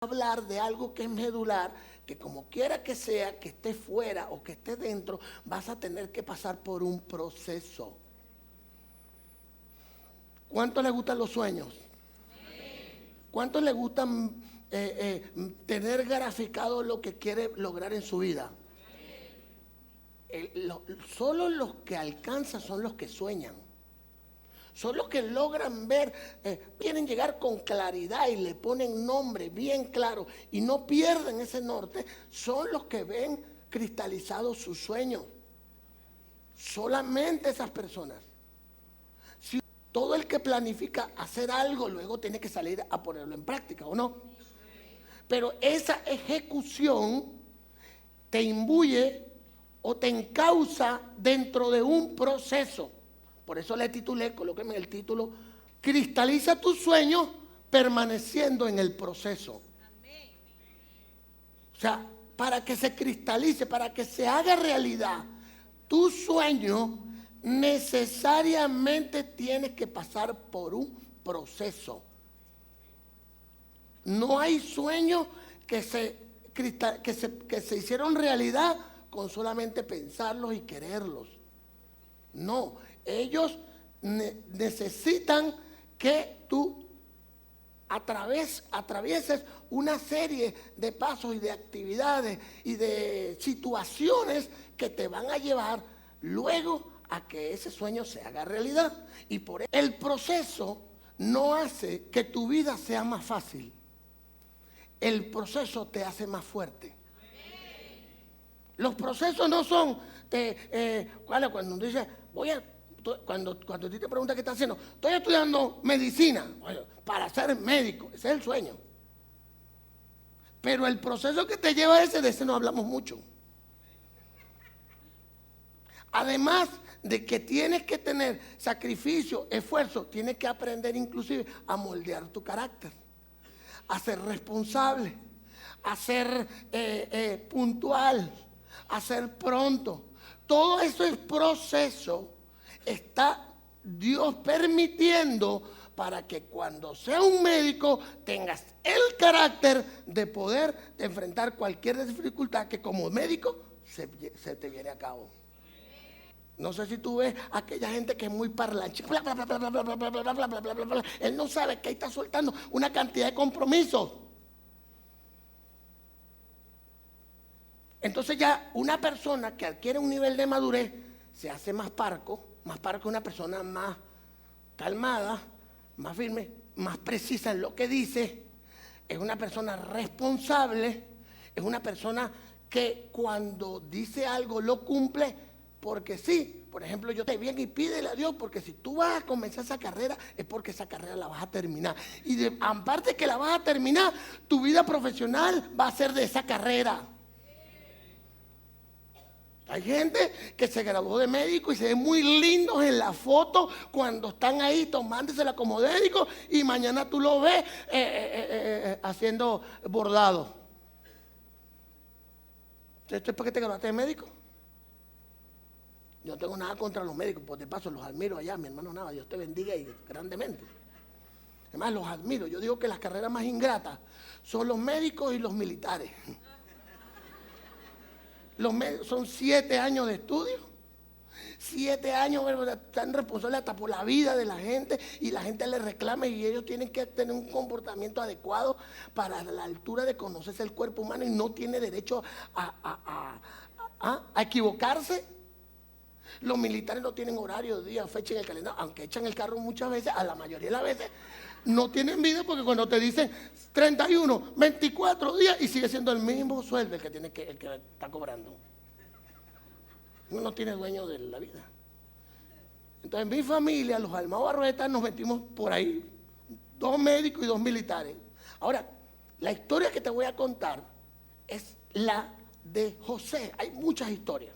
hablar de algo que es medular, que como quiera que sea, que esté fuera o que esté dentro, vas a tener que pasar por un proceso. ¿Cuánto le gustan los sueños? ¿Cuánto le gustan tener graficado lo que quiere lograr en su vida? Solo los que alcanzan son los que sueñan. Son los que logran ver, quieren llegar con claridad y le ponen nombre bien claro y no pierden ese norte. Son los que ven cristalizados sus sueños. Solamente esas personas. Si todo el que planifica hacer algo luego tiene que salir a ponerlo en práctica, ¿o no? Pero esa ejecución te imbuye o te encausa dentro de un proceso. Por eso le titulé, colóqueme el título, cristaliza tus sueños permaneciendo en el proceso. O sea, para que se cristalice, para que se haga realidad tu sueño, necesariamente tienes que pasar por un proceso. No hay sueños que se hicieron realidad con solamente pensarlos y quererlos. No, ellos necesitan que tú atravieses una serie de pasos y de actividades y de situaciones que te van a llevar luego a que ese sueño se haga realidad. Y por eso el proceso no hace que tu vida sea más fácil. El proceso te hace más fuerte. Los procesos no son cuando uno dice, cuando a ti te preguntan qué estás haciendo, estoy estudiando medicina, bueno, para ser médico, ese es el sueño. Pero el proceso que te lleva a de ese no hablamos mucho. Además de que tienes que tener sacrificio, esfuerzo, tienes que aprender inclusive a moldear tu carácter, a ser responsable, a ser puntual, a ser pronto. Todo eso es proceso. Está Dios permitiendo para que cuando sea un médico tengas el carácter de poder enfrentar cualquier dificultad que como médico se te viene a cabo. No sé si tú ves a aquella gente que es muy parlanche, bla, bla, bla, bla, bla, bla, bla, bla, bla, bla, bla, bla, bla. Él no sabe que ahí está soltando una cantidad de compromisos. Entonces ya una persona que adquiere un nivel de madurez se hace más parco una persona más calmada, más firme, más precisa en lo que dice, es una persona responsable, es una persona que cuando dice algo lo cumple porque sí. Por ejemplo, yo te bien y pídele a Dios, porque si tú vas a comenzar esa carrera es porque esa carrera la vas a terminar. Y aparte que la vas a terminar, tu vida profesional va a ser de esa carrera. Hay gente que se graduó de médico y se ven muy lindos en la foto cuando están ahí tomándosela como médico y mañana tú lo ves haciendo bordado. ¿Esto es porque te graduaste de médico? Yo no tengo nada contra los médicos, por de paso los admiro allá, mi hermano Nava, Dios te bendiga y grandemente. Además los admiro, yo digo que las carreras más ingratas son los médicos y los militares. Son 7 años de estudio, 7 años, están responsables hasta por la vida de la gente y la gente les reclama y ellos tienen que tener un comportamiento adecuado para la altura de conocerse el cuerpo humano y no tiene derecho a equivocarse. Los militares no tienen horario, día, fecha en el calendario, aunque echan el carro muchas veces, a la mayoría de las veces no tienen vida porque cuando te dicen 31, 24 días y sigue siendo el mismo sueldo el que está cobrando. Uno no tiene dueño de la vida. Entonces en mi familia, los Almabarruetas, nos metimos por ahí, 2 médicos y 2 militares. Ahora, la historia que te voy a contar es la de José. Hay muchas historias.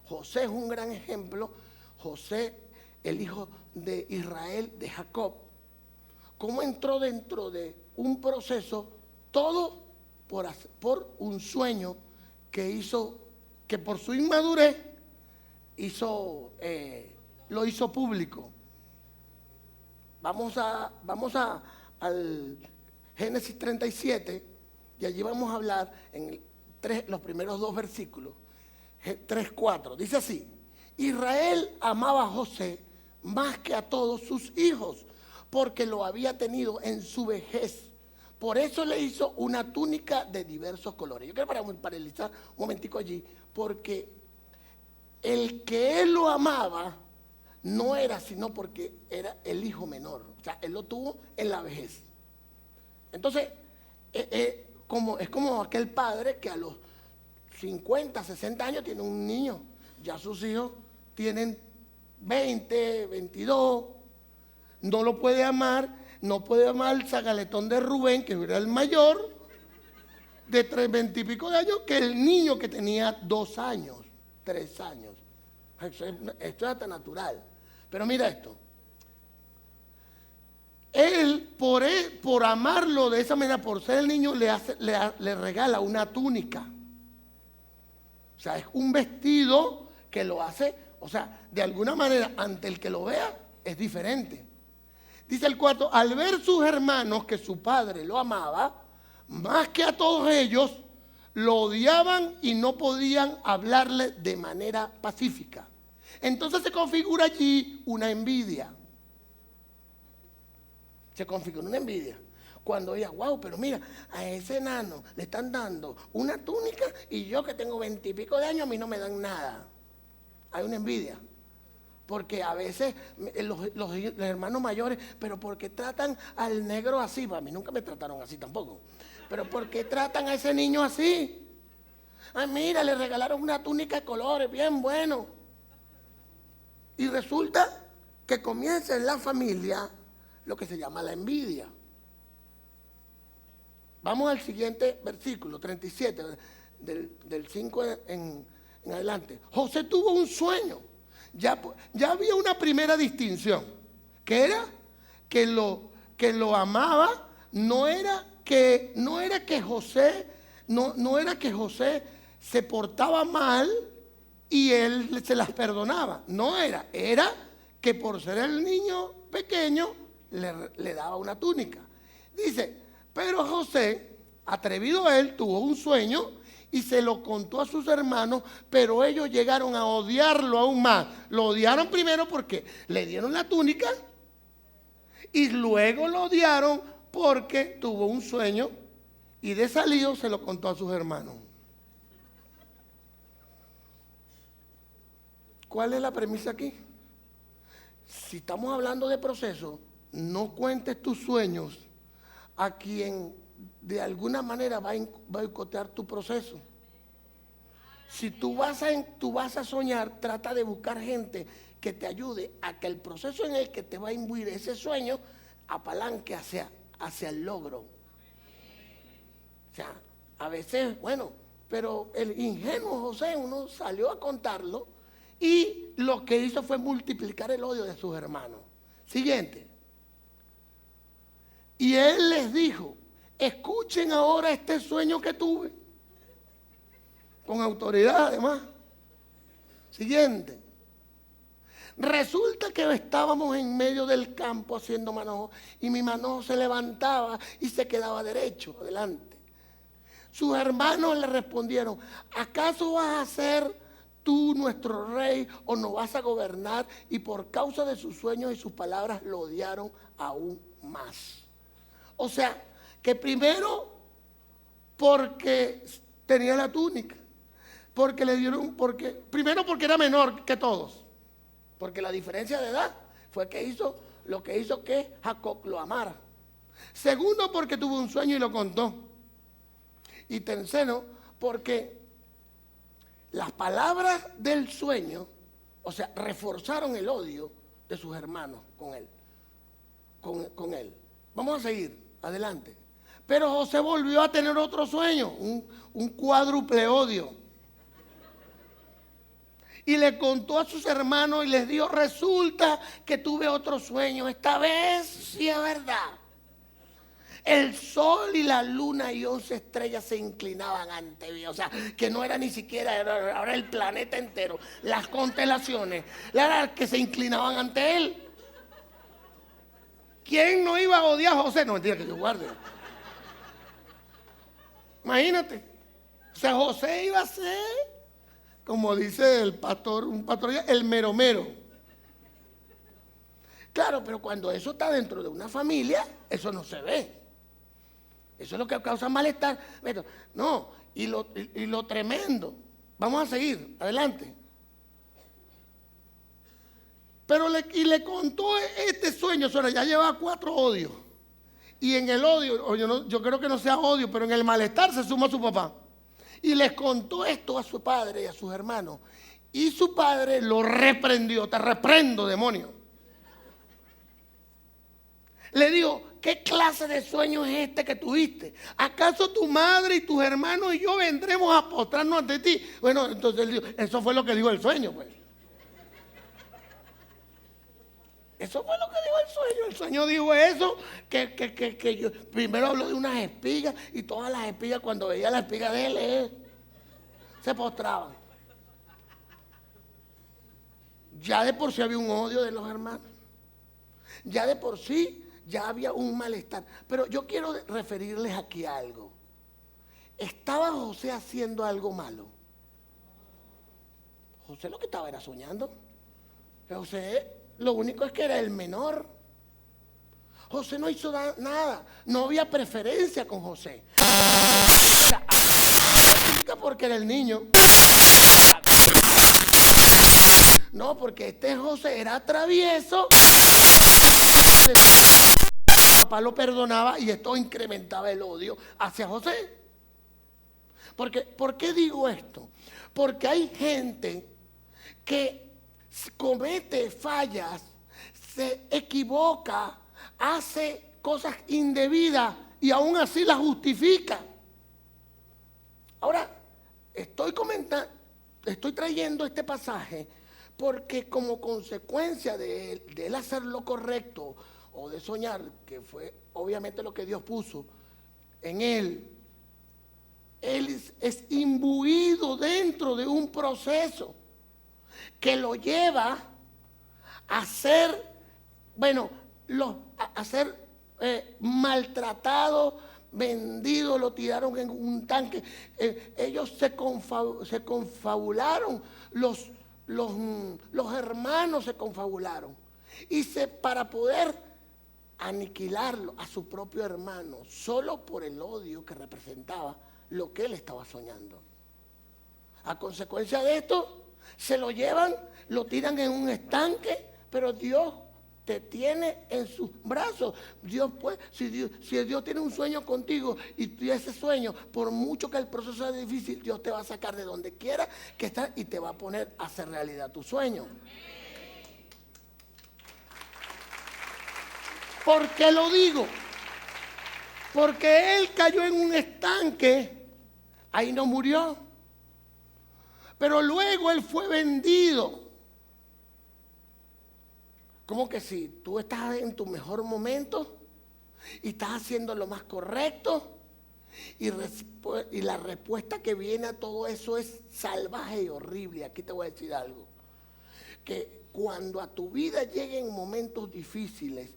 José es un gran ejemplo. José, el hijo de Israel, de Jacob. Cómo entró dentro de un proceso, todo por un sueño que hizo, que por su inmadurez lo hizo público. Vamos al Génesis 37, Y allí vamos a hablar en los primeros dos versículos, 3:4. Dice así: Israel amaba a José más que a todos sus hijos, porque lo había tenido en su vejez. Por eso le hizo una túnica de diversos colores. Yo quiero paralizar un momentico allí, porque el que él lo amaba no era sino porque era el hijo menor. O sea, él lo tuvo en la vejez. Entonces, es como aquel padre que a los 50, 60 años tiene un niño. Ya sus hijos tienen 20, 22. No lo puede amar. No puede amar el zagaletón de Rubén, que era el mayor, de 20 y pico de años, que el niño que tenía 2 años, 3 años. Esto es hasta natural. Pero mira esto. Él, por amarlo de esa manera, por ser el niño, le regala una túnica. O sea, es un vestido que lo hace, o sea, de alguna manera, ante el que lo vea, es diferente. Dice el 4, al ver sus hermanos que su padre lo amaba, más que a todos ellos, lo odiaban y no podían hablarle de manera pacífica. Entonces se configura allí una envidia. Se configura una envidia. Cuando ella, wow, pero mira, a ese enano le están dando una túnica y yo que tengo 20 y pico de años, a mí no me dan nada. Hay una envidia. Porque a veces los hermanos mayores, pero ¿por qué tratan al negro así? Para mí nunca me trataron así tampoco. Pero ¿por qué tratan a ese niño así? Ay, mira, le regalaron una túnica de colores, bien bueno. Y resulta que comienza en la familia lo que se llama la envidia. Vamos al siguiente versículo, 37, del 5 en adelante. José tuvo un sueño. Ya había una primera distinción, que era que lo amaba, no era que José se portaba mal y él se las perdonaba. No era que por ser el niño pequeño le daba una túnica. Dice, pero José, atrevido él, tuvo un sueño y se lo contó a sus hermanos, pero ellos llegaron a odiarlo aún más. Lo odiaron primero porque le dieron la túnica y luego lo odiaron porque tuvo un sueño y de salido se lo contó a sus hermanos. ¿Cuál es la premisa aquí? Si estamos hablando de proceso, no cuentes tus sueños a quien de alguna manera va a boicotear tu proceso. Si tú vas a soñar, trata de buscar gente que te ayude a que el proceso en el que te va a imbuir ese sueño apalanque hacia el logro. O sea, a veces, bueno, pero el ingenuo José, uno salió a contarlo y lo que hizo fue multiplicar el odio de sus hermanos. Siguiente. Y él les dijo, escuchen ahora este sueño que tuve. Con autoridad además. Siguiente. Resulta que estábamos en medio del campo haciendo manojo y mi manojo se levantaba y se quedaba derecho, adelante. Sus hermanos le respondieron, ¿acaso vas a ser tú nuestro rey o nos vas a gobernar? Y por causa de sus sueños y sus palabras lo odiaron aún más. O sea, que primero porque tenía la túnica, primero porque era menor que todos, porque la diferencia de edad fue que hizo lo que hizo que Jacob lo amara. Segundo, porque tuvo un sueño y lo contó. Y tercero, porque las palabras del sueño, o sea, reforzaron el odio de sus hermanos con él. Vamos a seguir, adelante. Pero José volvió a tener otro sueño, un cuádruple odio. Y le contó a sus hermanos y les dijo, resulta que tuve otro sueño. Esta vez sí es verdad. El sol y la luna y 11 estrellas se inclinaban ante mí. O sea, que no era ni siquiera, ahora el planeta entero. Las constelaciones, las que se inclinaban ante él. ¿Quién no iba a odiar a José? No, mentira, que yo guarde. Imagínate. O sea, José iba a ser, como dice el pastor, un pastor, el mero mero. Claro, pero cuando eso está dentro de una familia, eso no se ve. Eso es lo que causa malestar. No, y lo tremendo. Vamos a seguir, adelante. Pero le contó este sueño, ya lleva 4 odios. Y en el odio, yo creo que no sea odio, pero en el malestar se suma a su papá. Y les contó esto a su padre y a sus hermanos. Y su padre lo reprendió. Te reprendo, demonio. Le digo, ¿qué clase de sueño es este que tuviste? ¿Acaso tu madre y tus hermanos y yo vendremos a postrarnos ante ti? Bueno, entonces él dijo, eso fue lo que dijo el sueño, pues. Eso fue lo que dijo el sueño. El sueño dijo eso, que yo primero habló de unas espigas y todas las espigas, cuando veía la espiga de él, se postraban. Ya de por sí había un odio de los hermanos. Ya de por sí ya había un malestar. Pero yo quiero referirles aquí a algo. ¿Estaba José haciendo algo malo? José lo que estaba era soñando. José lo único es que era el menor. José no hizo nada. No había preferencia con José. O sea, porque era el niño. No, porque este José era travieso. Papá lo perdonaba y esto incrementaba el odio hacia José. ¿Por qué digo esto? Porque hay gente que comete fallas, se equivoca, hace cosas indebidas y aún así las justifica. Ahora, estoy trayendo este pasaje porque como consecuencia de él hacer lo correcto o de soñar, que fue obviamente lo que Dios puso en él es imbuido dentro de un proceso que lo lleva a ser, a ser maltratado, vendido, lo tiraron en un tanque. Ellos se confabularon, los hermanos se confabularon. Para poder aniquilarlo a su propio hermano, solo por el odio que representaba lo que él estaba soñando. A consecuencia de esto, se lo llevan, lo tiran en un estanque, pero Dios te tiene en sus brazos. Dios si Dios tiene un sueño contigo y ese sueño, por mucho que el proceso sea difícil, Dios te va a sacar de donde quiera que estás y te va a poner a hacer realidad tu sueño. ¿Por qué lo digo? Porque él cayó en un estanque, ahí no murió, pero luego él fue vendido. Como que si tú estás en tu mejor momento y estás haciendo lo más correcto y la respuesta que viene a todo eso es salvaje y horrible. Aquí te voy a decir algo, que cuando a tu vida lleguen momentos difíciles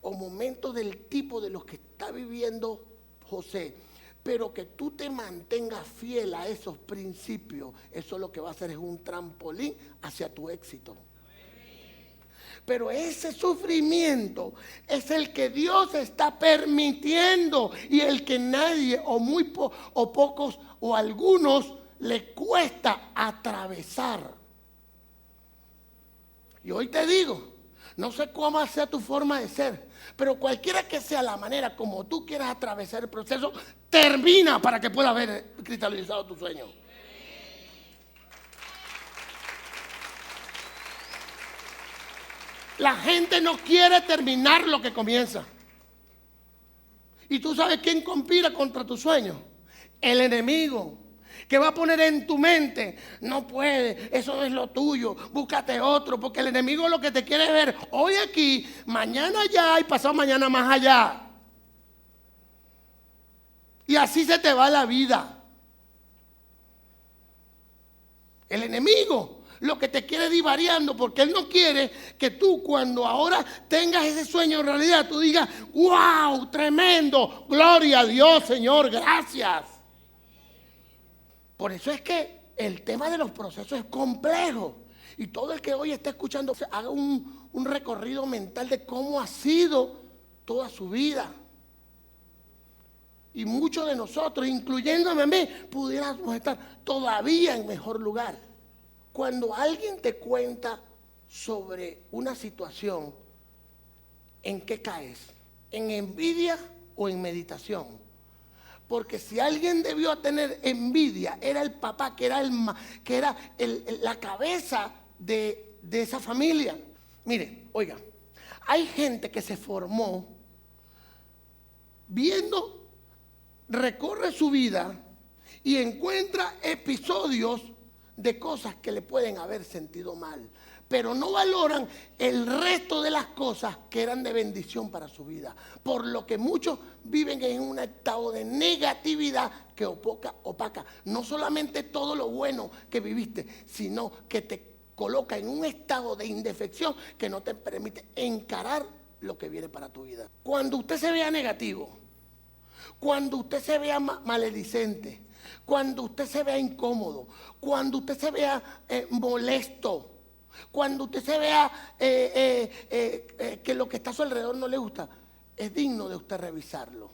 o momentos del tipo de los que está viviendo José, pero que tú te mantengas fiel a esos principios, eso lo que va a hacer es un trampolín hacia tu éxito. Pero ese sufrimiento es el que Dios está permitiendo y el que nadie o pocos o algunos le cuesta atravesar. Y hoy te digo, no sé cómo sea tu forma de ser, pero cualquiera que sea la manera como tú quieras atravesar el proceso, termina para que puedas ver cristalizado tu sueño. La gente no quiere terminar lo que comienza. ¿Y tú sabes quién conspira contra tu sueño? El enemigo, que va a poner en tu mente, no puede, eso no es lo tuyo, búscate otro, porque el enemigo lo que te quiere es ver hoy aquí, mañana allá y pasado mañana más allá. Y así se te va la vida. El enemigo lo que te quiere divariando, porque él no quiere que tú cuando ahora tengas ese sueño en realidad, tú digas, wow, tremendo, gloria a Dios, Señor, gracias. Por eso es que el tema de los procesos es complejo. Y todo el que hoy está escuchando, haga un recorrido mental de cómo ha sido toda su vida. Y muchos de nosotros, incluyéndome a mí, pudiéramos estar todavía en mejor lugar. Cuando alguien te cuenta sobre una situación, ¿en qué caes? ¿En envidia o en meditación? Porque si alguien debió tener envidia, era el papá, que era la cabeza de esa familia. Mire, oiga, hay gente que se formó recorre su vida y encuentra episodios de cosas que le pueden haber sentido mal, pero no valoran el resto de las cosas que eran de bendición para su vida. Por lo que muchos viven en un estado de negatividad que opaca no solamente todo lo bueno que viviste, sino que te coloca en un estado de indefección que no te permite encarar lo que viene para tu vida. Cuando usted se vea negativo, cuando usted se vea maledicente, cuando usted se vea incómodo, cuando usted se vea molesto, cuando usted se vea que lo que está a su alrededor no le gusta, es digno de usted revisarlo.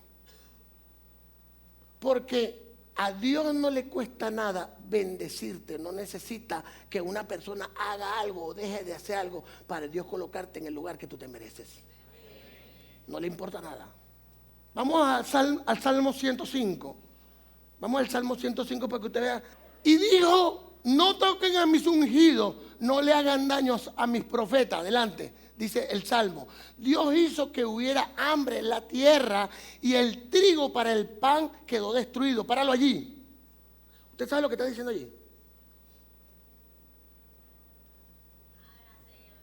Porque a Dios no le cuesta nada bendecirte, no necesita que una persona haga algo o deje de hacer algo para Dios colocarte en el lugar que tú te mereces. No le importa nada. Vamos al Salmo 105. Vamos al Salmo 105 para que usted vea. Y dijo, no toquen a mis ungidos, no le hagan daños a mis profetas. Adelante, dice el Salmo. Dios hizo que hubiera hambre en la tierra y el trigo para el pan quedó destruido. Páralo allí. ¿Usted sabe lo que está diciendo allí?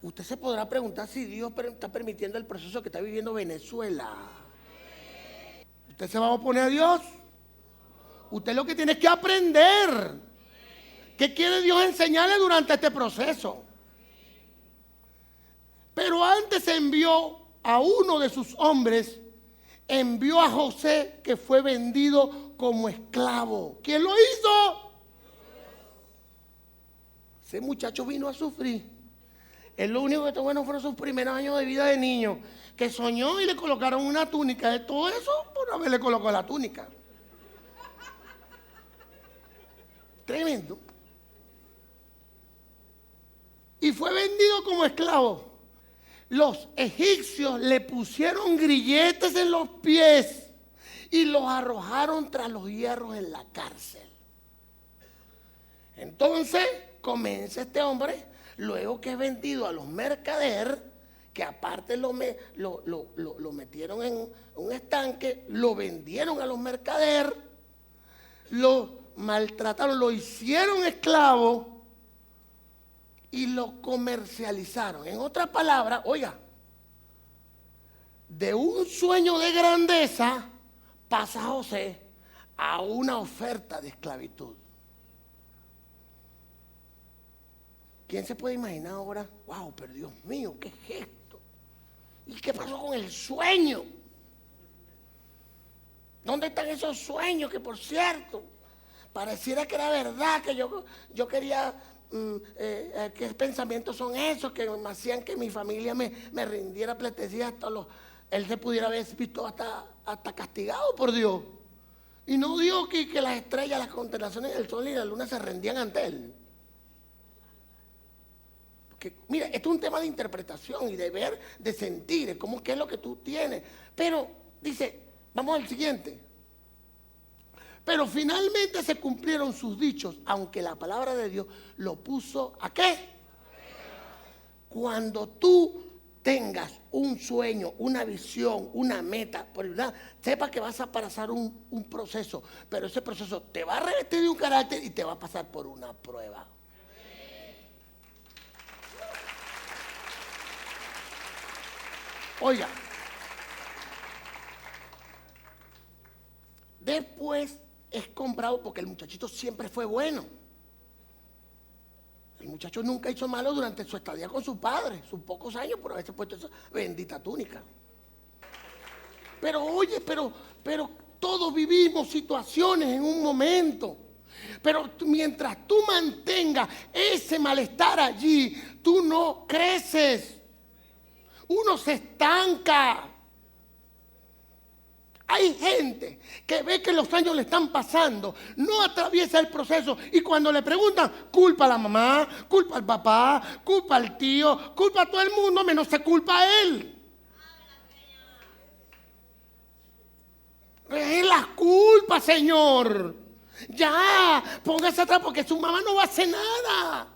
Usted se podrá preguntar si Dios está permitiendo el proceso que está viviendo Venezuela. ¿Usted se va a oponer a Dios? Usted lo que tiene es que aprender. ¿Qué quiere Dios enseñarle durante este proceso? Pero antes envió a uno de sus hombres, envió a José, que fue vendido como esclavo. ¿Quién lo hizo? Ese muchacho vino a sufrir. Él lo único que tuvo bueno fueron sus primeros años de vida de niño, que soñó y le colocaron una túnica. De todo eso por haberle colocado la túnica. Tremendo. Y fue vendido como esclavo. Los egipcios le pusieron grilletes en los pies y los arrojaron tras los hierros en la cárcel. Entonces comienza este hombre, luego que es vendido a los mercaderes, que aparte lo metieron en un estanque, lo vendieron a los mercaderes, lo maltrataron, lo hicieron esclavo y lo comercializaron. En otras palabras, oiga, de un sueño de grandeza pasa José a una oferta de esclavitud. ¿Quién se puede imaginar ahora? Wow, pero Dios mío, ¿qué es esto? ¿Y qué pasó con el sueño? ¿Dónde están esos sueños que, por cierto, pareciera que era verdad, que yo quería, qué pensamientos son esos que me hacían que mi familia me rindiera pleitesía hasta él se pudiera haber visto hasta castigado por Dios? Y no dijo que las estrellas, las constelaciones, el sol y la luna se rendían ante él. Porque, mira, esto es un tema de interpretación y de ver, de sentir, de qué es lo que tú tienes. Pero, dice, vamos al siguiente. Pero finalmente se cumplieron sus dichos, aunque la palabra de Dios lo puso ¿a qué? Cuando tú tengas un sueño, una visión, una meta, sepa que vas a pasar un proceso, pero ese proceso te va a revestir de un carácter y te va a pasar por una prueba. Oiga, después es comprado porque el muchachito siempre fue bueno. El muchacho nunca hizo malo durante su estadía con su padre, sus pocos años por haberse puesto esa bendita túnica. Pero oye, pero todos vivimos situaciones en un momento. Pero mientras tú mantengas ese malestar allí, tú no creces. Uno se estanca. Hay gente que ve que los años le están pasando, no atraviesa el proceso y cuando le preguntan, culpa a la mamá, culpa al papá, culpa al tío, culpa a todo el mundo, menos se culpa a él. Es la culpa, Señor. Ya, póngase atrás porque su mamá no va a hacer nada.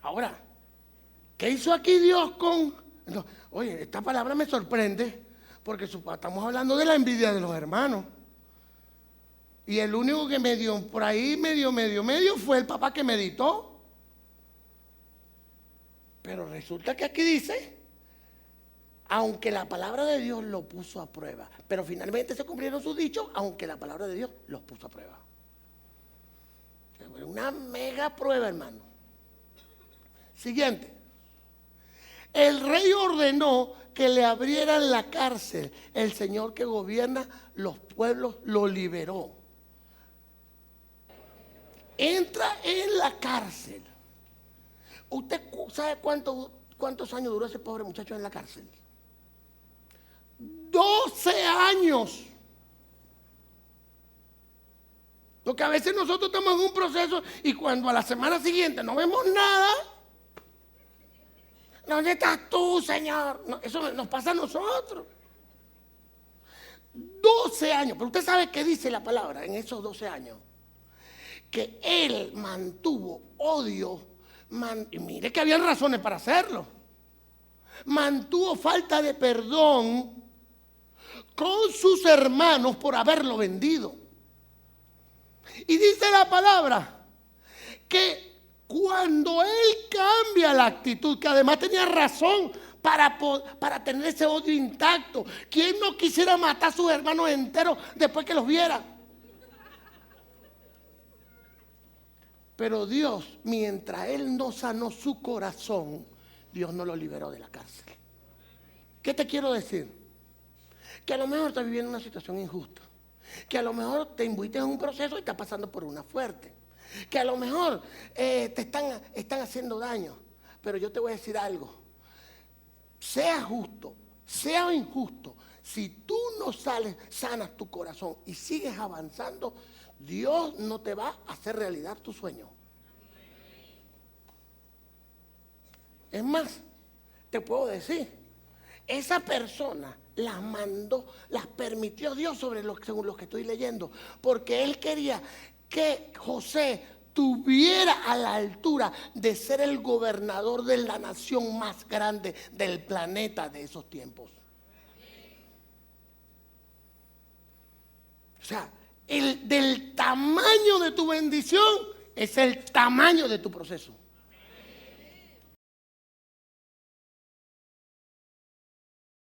Ahora, ¿qué hizo aquí Dios con...? No, oye, esta palabra me sorprende. Porque estamos hablando de la envidia de los hermanos. Y el único que me dio por ahí medio fue el papá que meditó. Pero resulta que aquí dice, aunque la palabra de Dios lo puso a prueba. Pero finalmente se cumplieron sus dichos, aunque la palabra de Dios los puso a prueba. Una mega prueba, hermano. Siguiente. El rey ordenó que le abrieran la cárcel. El Señor que gobierna los pueblos lo liberó. Entra en la cárcel. ¿Usted sabe cuántos años duró ese pobre muchacho en la cárcel? 12 años. Porque a veces nosotros estamos en un proceso y cuando a la semana siguiente no vemos nada, ¿dónde estás tú, Señor? No, eso nos pasa a nosotros. 12 años. Pero usted sabe qué dice la palabra en esos 12 años. Que él mantuvo odio. Y mire que habían razones para hacerlo. Mantuvo falta de perdón con sus hermanos por haberlo vendido. Y dice la palabra que cuando él cambia la actitud, que además tenía razón para tener ese odio intacto. ¿Quién no quisiera matar a sus hermanos enteros después que los viera? Pero Dios, mientras él no sanó su corazón, Dios no lo liberó de la cárcel. ¿Qué te quiero decir? Que a lo mejor estás viviendo una situación injusta. Que a lo mejor te imbuiste en un proceso y estás pasando por una fuerte. Que a lo mejor te están haciendo daño. Pero yo te voy a decir algo. Sea justo, sea injusto, si tú no sanas tu corazón y sigues avanzando, Dios no te va a hacer realidad tu sueño. Es más, te puedo decir, esa persona las mandó, las permitió Dios según lo que estoy leyendo, porque Él quería que José tuviera a la altura de ser el gobernador de la nación más grande del planeta de esos tiempos. O sea, del tamaño de tu bendición es el tamaño de tu proceso.